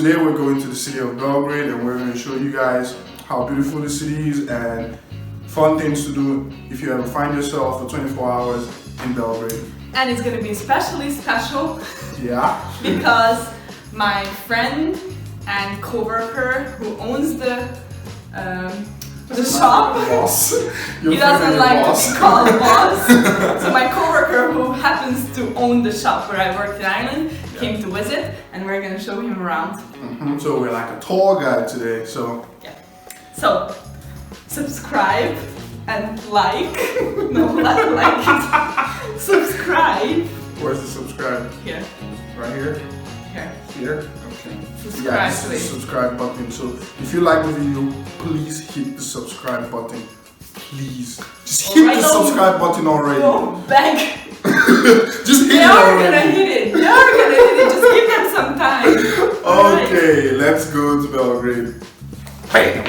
Today we're going to the city of Belgrade and we're going to show you guys how beautiful the city is and fun things to do if you ever find yourself for 24 hours in Belgrade. And it's going to be especially special. Yeah. Because my friend and co-worker who owns the shop, he doesn't like to be called boss. So my co-worker who happens to own the shop where I work in Ireland came to visit and we're going to show him around. So we're like a tour guide today. So So subscribe and like. No, like it. Subscribe. Where's the subscribe? Here. Right here? Here. Here? Okay. Subscribe, yeah, this is the subscribe button. So if you like the video, please hit the subscribe button. Please. Just hit the subscribe button already. Don't beg. Just hit it already. They are gonna hit it. Just give them some time. Okay, let's go to Belgrade. Hey.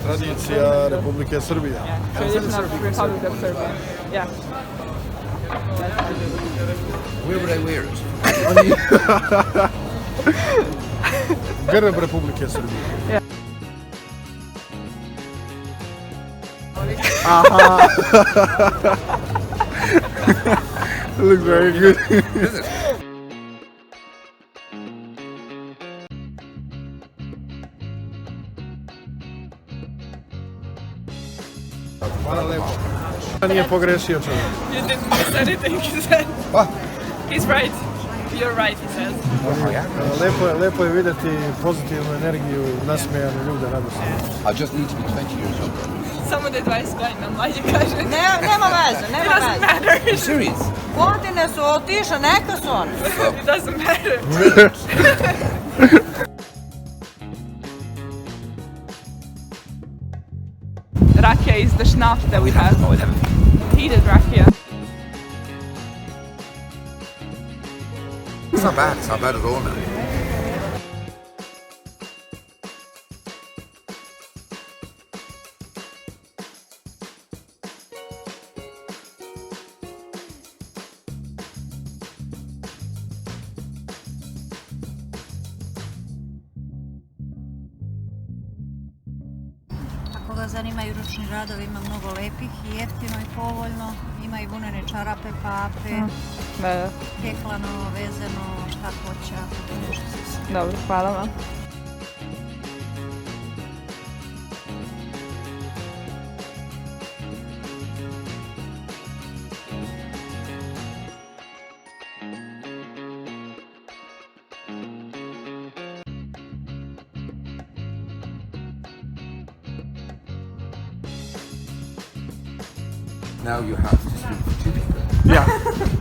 Tradicija Republike Srbije. Tradition of Republic of Serbia. Yeah. Where would I wear it? Grb Republike Srbije. Yeah. Looks very good. Hvala lepo. Nije pogrešio čovjek. You didn't miss anything he said. What? He's right. You're right, he says. Lepo je vidjeti pozitivnu energiju, nasmejane ljude, radosne. I just need to be 20 years old. Samo da je 20 godina mlađe kaže. Nema veze, nema It doesn't matter. Are you serious? Godine su otišle, neka su oni. It doesn't matter. Rakia is the schnapp that we have. Heated rakia. It's not bad. It's not bad at all now. Ako ga zanimaju ručni radovi, ima mnogo lepih i jeftino i povoljno. Ima i vunene čarape, pape, keklano, vezeno, šta hoće. Dobro, hvala vam. Now you have to speak for 2 people. Yeah,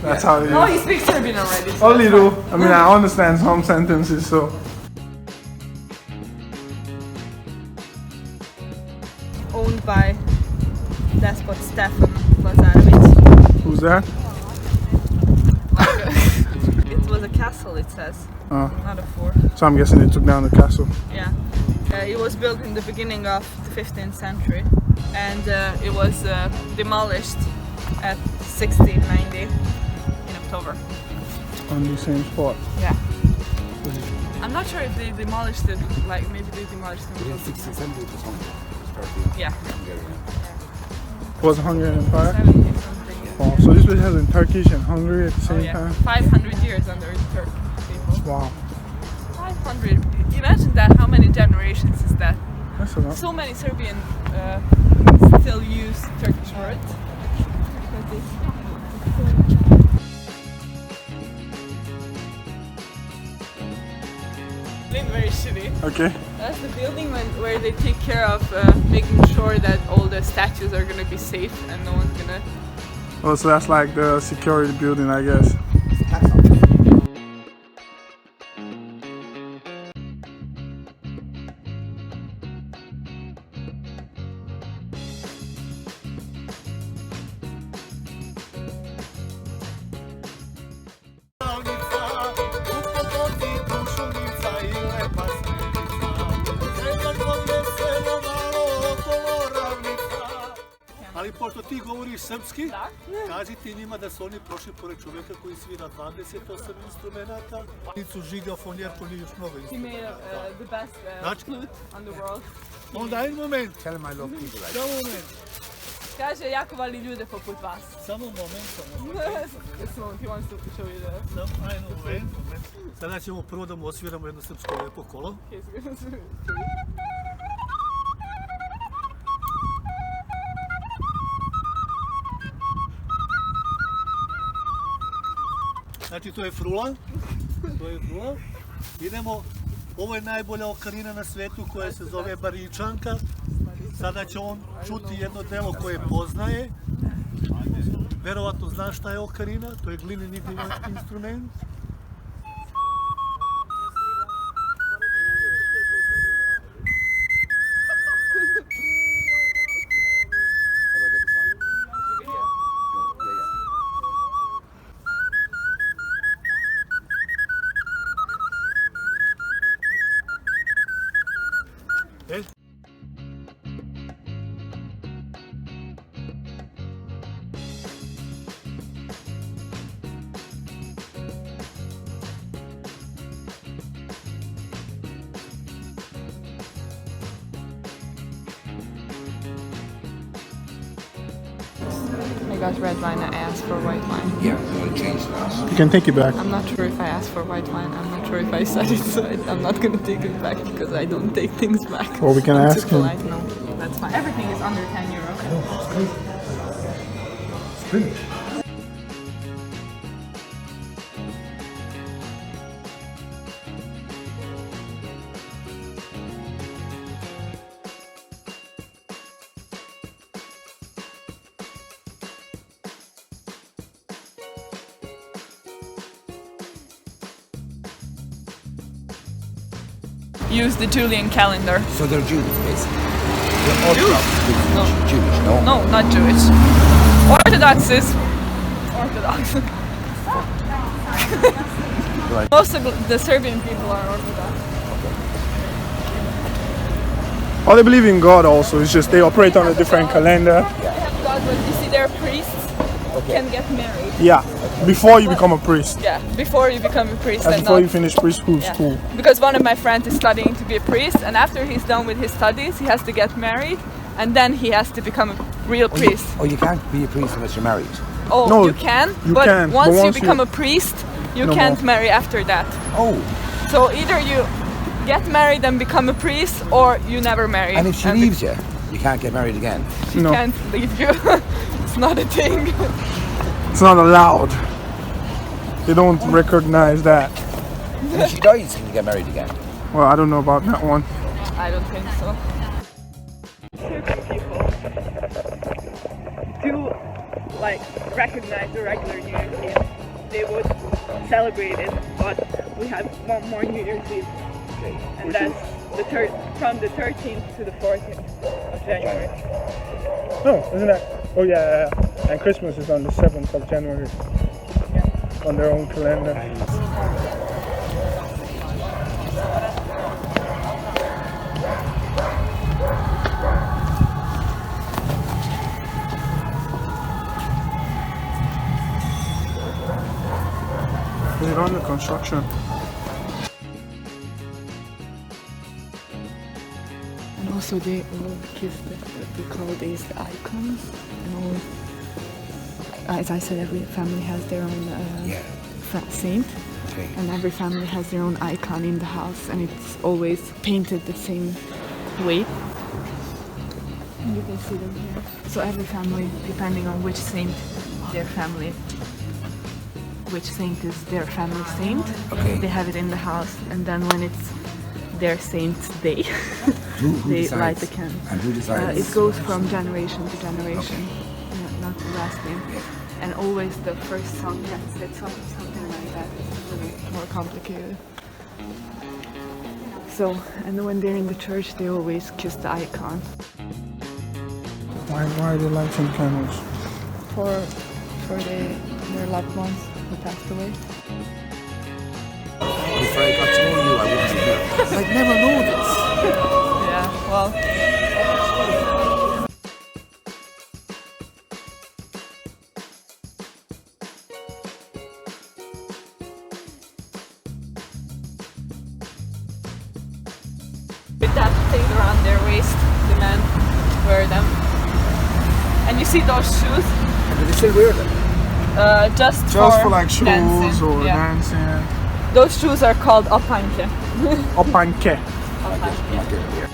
that's how it is. Oh, he speaks Serbian already. A little. I mean, I understand some sentences, so. Owned by despot Stefan Lazarevic. Who's that? It was a castle, it says, not a fort. So I'm guessing they took down the castle. Yeah. It was built in the beginning of the 15th century and it was demolished at 1690 in October. On the same spot. Yeah. I'm not sure if they demolished it, like maybe they demolished it. In 16th century it was Hungary. Yeah. Was it Hungarian Empire? 70 something. Oh, so this place has in Turkish and Hungary at the same time? 500 years under Turkish people. Wow. 500. Imagine that, how many generations is that? That's a lot. So many Serbian still use Turkish words. Very shitty. Okay. That's the building where they take care of making sure that all the statues are gonna be safe and no one's gonna... Oh, so that's like the security building, I guess. Ali pošto ti govoriš srpski, Da. kaži ti njima da su oni prošli pored čovjeka koji svira 28 instrumenta. Nisu žigafon jer to nije još mnogo He instrumenta. made the best Znači? flute on the world. Onda ajde moment. Tell him I love people like Samo moment. Kaže, jako voli ljude poput vas. Samo moment. This one, he wants to show you the... Samo ajde moment. Sada ćemo prvo da mu osviramo jedno srpsko lijepo kolo. He's gonna show you. Znači to je frula. Idemo, ovo je najbolja okarina na svetu koja se zove baričanka. Sada će on čuti jedno delo koje poznaje. Verovatno zna šta je okarina, to je glineni instrument. I got red wine, I asked for white wine. Yeah, I'm gonna change that. You can take it back. I'm not sure if I asked for white wine, I'm not sure if I said it, so I'm not gonna take it back because I don't take things back. Well, we can I'm ask too him. polite. No, that's fine. Everything is under 10 euro. Use the Julian calendar. So they're Jews, basically. They're Orthodox No. Jewish, no? No, not Jewish. Orthodox is Orthodox. Right. Most of the Serbian people are Orthodox. Oh, they believe in God also. It's just they operate on a different calendar. They have God, but you see, their priests can get married. Yeah, before you become a priest. Yeah, before you become a priest And and before not. you finish preschool Yeah. school. Because one of my friends is studying to be a priest, and after he's done with his studies, he has to get married, and then he has to become a real priest. Oh, you can't be a priest unless you're married. Oh, No, you can, you but can, but once you once you- become a priest, you No can't more. marry after that. Oh, So either you get married and become a priest, or you never marry. and if she leaves you, you can't get married again. she No. can't leave you. It's not a thing. It's not allowed. They don't recognize that. And if she dies, can you get married again? Well, I don't know about that one. I don't think so. Certain people do like recognize the regular New Year's Eve. They would celebrate it, but we have one more New Year's Eve, and that's from the 13th to the 14th of January. No, isn't that? Oh yeah. And Christmas is on the 7th of January. On their own calendar. They're under construction. And also they all kiss we call these icons. And all, as I said, every family has their own Yeah. saint. Okay. And every family has their own icon in the house, and it's always painted the same way. And you can see them here. So every family, depending on which saint their family, which saint is their family saint, Okay. they have it in the house. And then when it's their saint's day, Who they decides? light the candle. And who decides? It goes from generation to generation, not the last name. And always the first song gets it, something like that. It's a little more complicated. So, and when they're in the church, they always kiss the icon. Why are they lighting candles? For their loved ones who passed away. If I got to know you, I wouldn't be here. I'd never know this. Yeah, well. waist, the men wear them. And you see those shoes? Do they still wear them? Just for like shoes dancing, or yeah. dancing. Those shoes are called opanke. Opanke. Opanke.